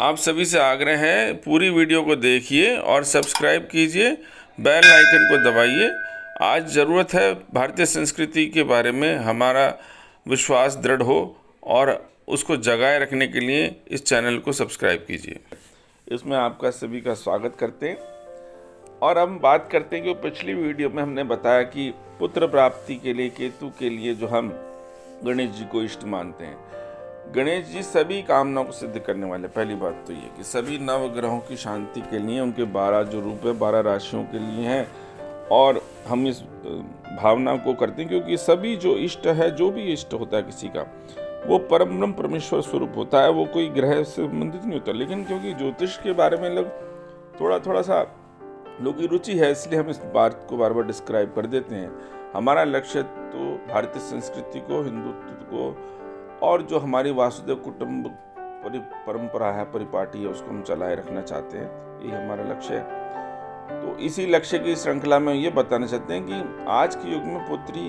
आप सभी से आग्रह है, पूरी वीडियो को देखिए और सब्सक्राइब कीजिए, बेल आइकन को दबाइए। आज ज़रूरत है भारतीय संस्कृति के बारे में हमारा विश्वास दृढ़ हो और उसको जगाए रखने के लिए इस चैनल को सब्सक्राइब कीजिए। इसमें आपका सभी का स्वागत करते हैं और हम बात करते हैं कि पिछली वीडियो में हमने बताया कि पुत्र प्राप्ति के लिए, केतु के लिए जो हम गणेश जी को इष्ट मानते हैं। गणेश जी सभी कामनाओं को सिद्ध करने वाले। पहली बात तो ये कि सभी नवग्रहों की शांति के लिए, उनके 12 जो रूप है 12 राशियों के लिए हैं और हम इस भावना को करते हैं क्योंकि सभी जो इष्ट है, जो भी इष्ट होता है किसी का, वो परम ब्रह्म परमेश्वर स्वरूप होता है। वो कोई ग्रह से संबंधित नहीं होता। लेकिन क्योंकि ज्योतिष के बारे में लोग थोड़ा सा लोगों की रुचि है, इसलिए हम इस बात को बार बार डिस्क्राइब कर देते हैं। हमारा लक्ष्य तो भारतीय संस्कृति को, हिंदुत्व को और जो हमारी वासुदेव कुटुंब परंपरा है, परिपाटी है, उसको हम चलाए रखना चाहते हैं। यही हमारा लक्ष्य है। तो इसी लक्ष्य की श्रृंखला में ये बताना चाहते हैं कि आज के युग में पुत्री,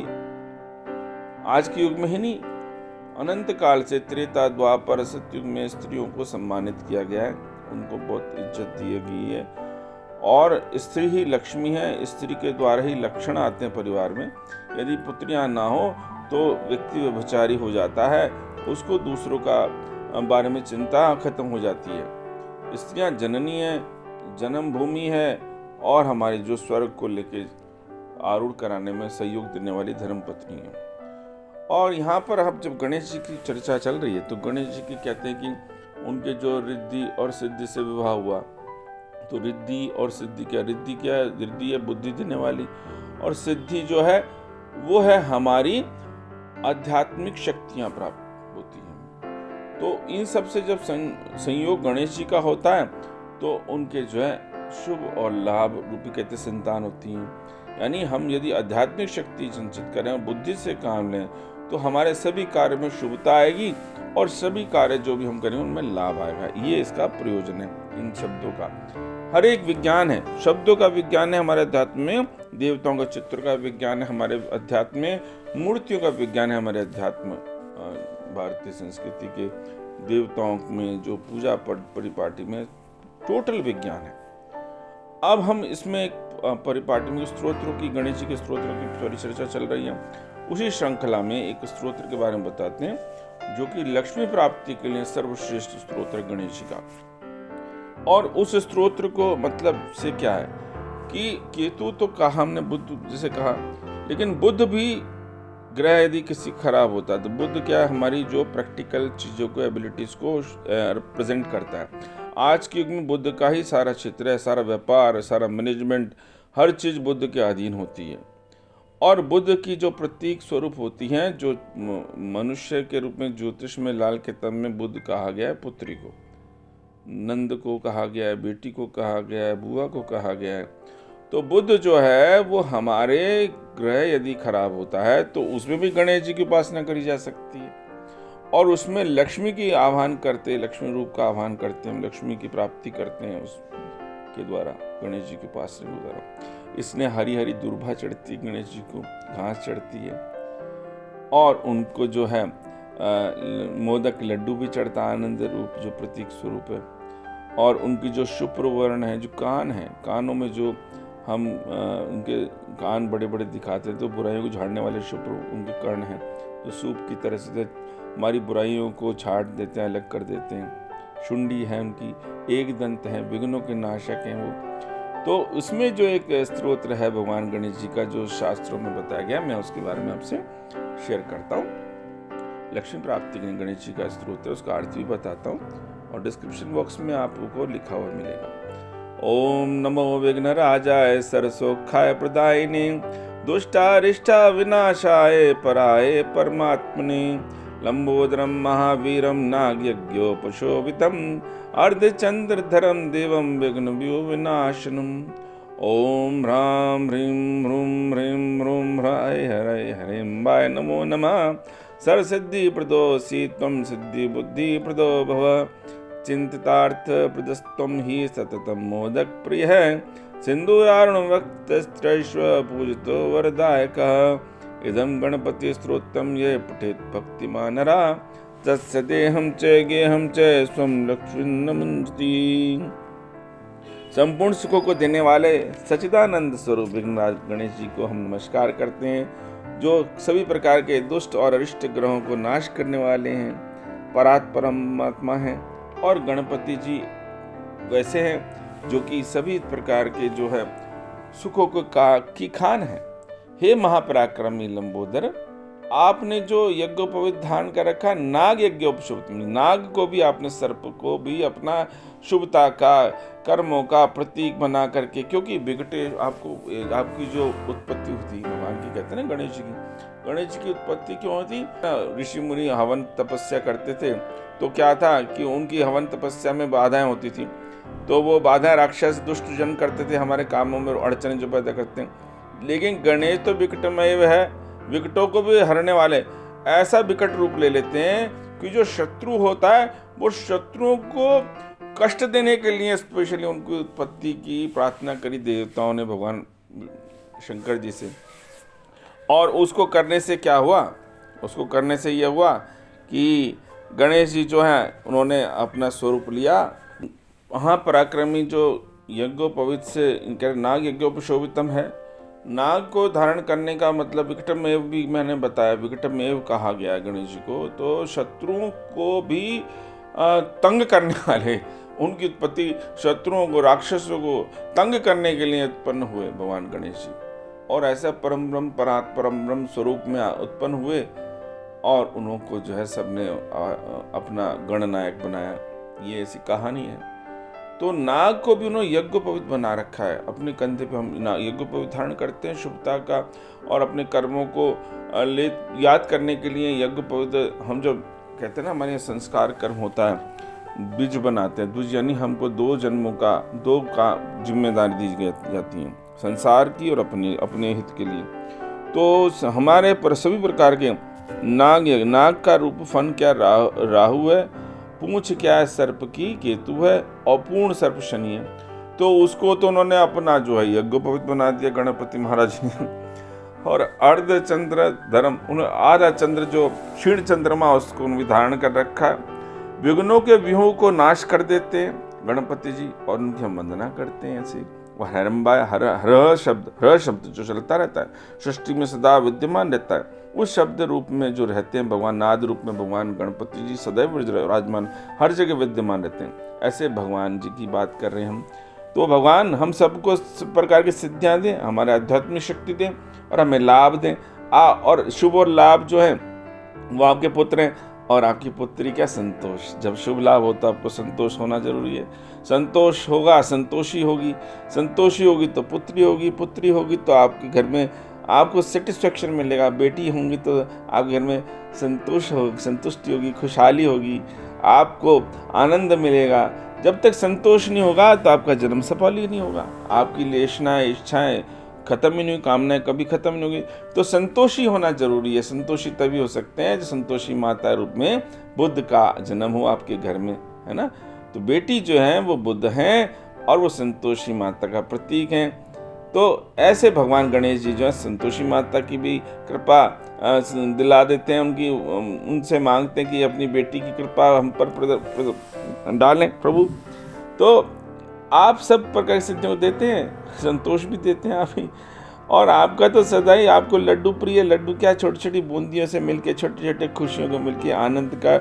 आज के युग में ही नहीं, अनंत काल से त्रेता द्वापर सतयुग में स्त्रियों को सम्मानित किया गया है, उनको बहुत इज्जत दी गई है। और स्त्री ही लक्ष्मी है, स्त्री के द्वारा ही लक्षण आते हैं परिवार में। यदि पुत्रियां ना हो तो व्यक्ति व्यभिचारी हो जाता है, उसको दूसरों का बारे में चिंता खत्म हो जाती है। स्त्रियां जननी है, जन्म भूमि है और हमारे जो स्वर्ग को लेके आरूढ़ कराने में सहयोग देने वाली धर्म पत्नी है। और यहाँ पर अब जब गणेश जी की चर्चा चल रही है तो गणेश जी की कहते हैं कि उनके जो रिद्धि और सिद्धि से विवाह हुआ, तो रिद्धि और सिद्धि क्या, रिद्धि क्या है? रिद्धि है बुद्धि देने वाली, और सिद्धि जो है वो है हमारी आध्यात्मिक शक्तियां प्राप्त होती हैं। तो इन सब से जब संयोग गणेश जी का होता है तो उनके जो है शुभ और लाभ रूपी कहते संतान होती हैं। यानी हम यदि आध्यात्मिक शक्ति संचित करें और बुद्धि से काम लें तो हमारे सभी कार्य में शुभता आएगी और सभी कार्य जो भी हम करें उनमें लाभ आएगा। ये इसका प्रयोजन है इन शब्दों का। हर एक विज्ञान है, शब्दों का विज्ञान है हमारे अध्यात्म में, देवताओं का चित्र का विज्ञान है हमारे अध्यात्म में, मूर्तियों का विज्ञान है हमारे अध्यात्म। भारतीय संस्कृति के देवताओं में जो पूजा परिपाटी में टोटल विज्ञान है। अब हम इसमें एक परिपाटी में स्तोत्रों की, गणेश जी के स्तोत्रों की थोड़ी चर्चा चल रही है। उसी श्रृंखला में एक स्तोत्र के बारे में बताते हैं जो कि लक्ष्मी प्राप्ति के लिए सर्वश्रेष्ठ स्तोत्र गणेश जी का। और उस स्तोत्र को मतलब से क्या है कि केतु तो कहा हमने, बुध जैसे कहा, लेकिन बुध भी ग्रह यदि किसी खराब होता है तो बुध क्या है, हमारी जो प्रैक्टिकल चीज़ों को, एबिलिटीज को रिप्रेजेंट करता है। आज के युग में बुध का ही सारा क्षेत्र है, सारा व्यापार, सारा मैनेजमेंट, हर चीज़ बुध के अधीन होती है। और बुध की जो प्रतीक स्वरूप होती हैं, जो मनुष्य के रूप में ज्योतिष में लाल किताब में बुध कहा गया है, पुत्री को, नंद को कहा गया है, बेटी को कहा गया है, बुआ को कहा गया है। तो बुध जो है वो हमारे ग्रह यदि खराब होता है तो उसमें भी गणेश जी की उपासना करी जा सकती है और उसमें लक्ष्मी की आह्वान करते, लक्ष्मी रूप का आह्वान करते हैं, लक्ष्मी की प्राप्ति करते हैं उसके द्वारा, गणेश जी की उपासना के द्वारा। इसने हरी हरी दुर्भा चढ़ती है, गणेश जी को घास चढ़ती है और उनको जो है मोदक लड्डू भी चढ़ता, आनंद रूप जो प्रतीक स्वरूप है। और उनकी जो शुभ्र वर्ण है, जो कान है, कानों में जो हम उनके कान बड़े बड़े दिखाते हैं तो बुराइयों को झाड़ने वाले शुभ्र उनके कर्ण हैं, जो सूप की तरह से हमारी बुराइयों को छाट देते हैं, अलग कर देते हैं। शुंडी है उनकी, एक दंत है, विघ्नों के नाशक हैं वो। तो उसमें जो एक स्तोत्र है भगवान गणेश जी का जो शास्त्रों में बताया गया, मैं उसके बारे में आपसे शेयर करता हूँ। लक्ष्मी प्राप्ति के गणेश जी का स्तोत्र है, उसका अर्थ भी बताता हूँ और डिस्क्रिप्शन बॉक्स में आपको लिखा हुआ मिलेगा। ओम नमो विघ्नराजाय सरसोखाय प्रदायिने दुष्टारिष्टा विनाशाय पराय परमात्मने लंबोदरम महावीरम नागयज्ञोपशोभितम अर्धचंद्रधरम देवम विघ्न विनाशनम। ओम ह्रां ह्रीं ह्रूं ह्रीं ह्रूं ह्राय हरय हरिम्बाय नमो नमः। सर्वसिद्धि प्रदोषि त्वं सिद्धि बुद्धि प्रदो भव। चिंतितार्थ प्रदस्त्वं हि सततम मोदक प्रिय है। सिंधुरारुण वक्तस्त्रैश्व पूजितो वरदायकः। इदं गणपति स्तोत्रम ये पठेत भक्तिमानरा तत्सदेहं च गेहं च स्वं लक्ष्मीर्नमन्ति। संपूर्ण सुखों को देने वाले सच्चिदानंद स्वरूप विघ्नराज गणेश जी को हम नमस्कार करते हैं, जो सभी प्रकार के दुष्ट और अरिष्ट ग्रहों को नाश करने वाले हैं, परमात्मा हैं। और गणपति जी वैसे हैं जो कि सभी प्रकार के जो है सुखों की खान है। हे महापराक्रमी लंबोदर, आपने जो यज्ञोपवीत धारण कर रखा, नाग यज्ञोपशुभ, नाग को भी आपने, सर्प को भी अपना शुभता का, कर्मों का प्रतीक बना करके, क्योंकि बिगटे आपकी जो उत्पत्ति हुई भगवान की, कहते हैं ना गणेश जी की उत्पत्ति क्यों होती? ऋषि मुनि हवन तपस्या करते थे, तो क्या था कि उनकी हवन तपस्या में बाधाएं होती थी, तो वो बाधाएं राक्षस दुष्ट जन करते थे, हमारे कामों में अड़चने जो पैदा करते हैं। लेकिन गणेश तो विकटमय है, विकटों को भी हरने वाले, ऐसा विकट रूप ले लेते हैं कि जो शत्रु होता है वो शत्रुओं को कष्ट देने के लिए स्पेशली उनकी उत्पत्ति की प्रार्थना करी देवताओं ने भगवान शंकर जी से। और उसको करने से क्या हुआ? उसको करने से यह हुआ कि गणेश जी जो हैं उन्होंने अपना स्वरूप लिया। वहाँ पराक्रमी जो यज्ञोपवीत से इनके नाग यज्ञोपशोभितम है, नाग को धारण करने का मतलब विकटमेव भी मैंने बताया, विकटमेव कहा गया गणेश जी को। तो शत्रुओं को भी तंग करने वाले, उनकी उत्पत्ति शत्रुओं को, राक्षसों को तंग करने के लिए उत्पन्न हुए भगवान गणेश जी, और ऐसा परम ब्रह्म स्वरूप में उत्पन्न हुए, और उनको जो है सबने अपना गणनायक बनाया। ये ऐसी कहानी है। तो नाग को भी उन्होंने यज्ञोपवीत बना रखा है। अपने कंधे पे हम यज्ञोपवीत धारण करते हैं शुभता का, और अपने कर्मों को याद करने के लिए यज्ञोपवीत, हम जब कहते हैं ना हमारे यहाँ संस्कार कर्म होता है, बीज बनाते हैं, द्विज यानी हमको 2 जन्मों का जिम्मेदारी दी जाती है, संसार की और अपने हित के लिए। तो हमारे पर सभी प्रकार के नाग का रूप फन क्या राहु है, पूंछ क्या है सर्प की, केतु है, और पूर्ण सर्प शनि है। तो उसको तो उन्होंने अपना जो है यज्ञोपवीत बना दिया गणपति महाराज ने। और अर्ध चंद्र धर्म, उन्होंने आधा चंद्र जो क्षीण चंद्रमा, उसको उन्होंने धारण कर रखा है। विघ्नों के व्यूहों को नाश कर देते हैं गणपति जी, और उनकी हम वंदना करते हैं ऐसे। वह हरम्बाय हर शब्द जो चलता रहता है, सृष्टि में सदा विद्यमान रहता है, उस शब्द रूप में जो रहते हैं भगवान, नाद रूप में भगवान गणपति जी सदैव विराजमान, हर जगह विद्यमान रहते हैं। ऐसे भगवान जी की बात कर रहे हैं हम। तो भगवान हम सबको सब प्रकार की सिद्धियां दें, हमारे आध्यात्मिक शक्ति दें, और हमें लाभ दें। और शुभ और लाभ जो है वो आपके पुत्र हैं, और आपकी पुत्री क्या? संतोष। जब शुभ लाभ होता है आपको संतोष होना जरूरी है। संतोष होगा, संतोषी होगी तो पुत्री होगी, पुत्री होगी तो आपके घर में आपको सेटिस्फेक्शन मिलेगा। बेटी होंगी तो आपके घर में संतुष्टि होगी, खुशहाली होगी, आपको आनंद मिलेगा। जब तक संतोष नहीं होगा तो आपका जन्म सफल ही नहीं होगा। आपकी लेशनाएं, इच्छाएं खत्म ही नहीं, कामनाएं कभी खत्म नहीं होगी। तो संतोषी होना जरूरी है। संतोषी तभी हो सकते हैं जो संतोषी माता रूप में बुद्ध का जन्म हो आपके घर में, है ना। तो बेटी जो है वो बुद्ध हैं, और वो संतोषी माता का प्रतीक हैं। तो ऐसे भगवान गणेश जी जो है संतोषी माता की भी कृपा दिला देते हैं, उनसे मांगते हैं कि अपनी बेटी की कृपा हम पर डालें प्रभु। तो आप सब प्रकार से जो देते हैं, संतोष भी देते हैं आप ही। और आपका तो सदा ही आपको लड्डू प्रिय, लड्डू क्या छोटी छोटी बूंदियों से मिलके, छोटे छोटे खुशियों को मिलके आनंद का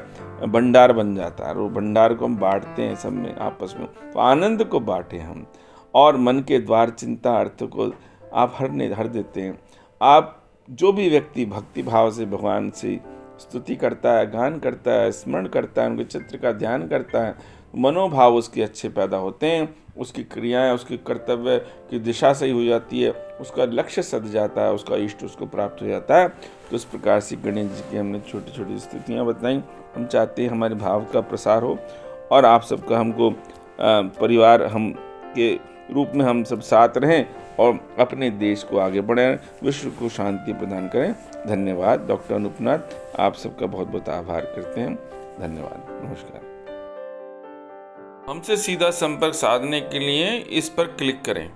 भंडार बन जाता है। और वो भंडार को हम बांटते हैं सब में आपस में। तो आनंद को बांटे हम, और मन के द्वार चिंता अर्थ को आप हर देते हैं। आप जो भी व्यक्ति भक्ति भाव से भगवान से स्तुति करता है, गान करता है, स्मरण करता है, उनके चित्र का ध्यान करता है, मनोभाव उसके अच्छे पैदा होते हैं, उसकी क्रियाएं, उसकी कर्तव्य की दिशा सही हो जाती है, उसका लक्ष्य सध जाता है, उसका इष्ट उसको प्राप्त हो जाता है। तो इस प्रकार से गणेश जी की हमने छोटी छोटी स्थितियाँ बताई। हम चाहते हैं हमारे भाव का प्रसार हो, और आप सबका हमको परिवार हम के रूप में हम सब साथ रहें, और अपने देश को आगे बढ़ाएं, विश्व को शांति प्रदान करें। धन्यवाद। डॉक्टर अनुपनाथ, आप सबका बहुत बहुत आभार करते हैं। धन्यवाद। नमस्कार। हमसे सीधा संपर्क साधने के लिए इस पर क्लिक करें।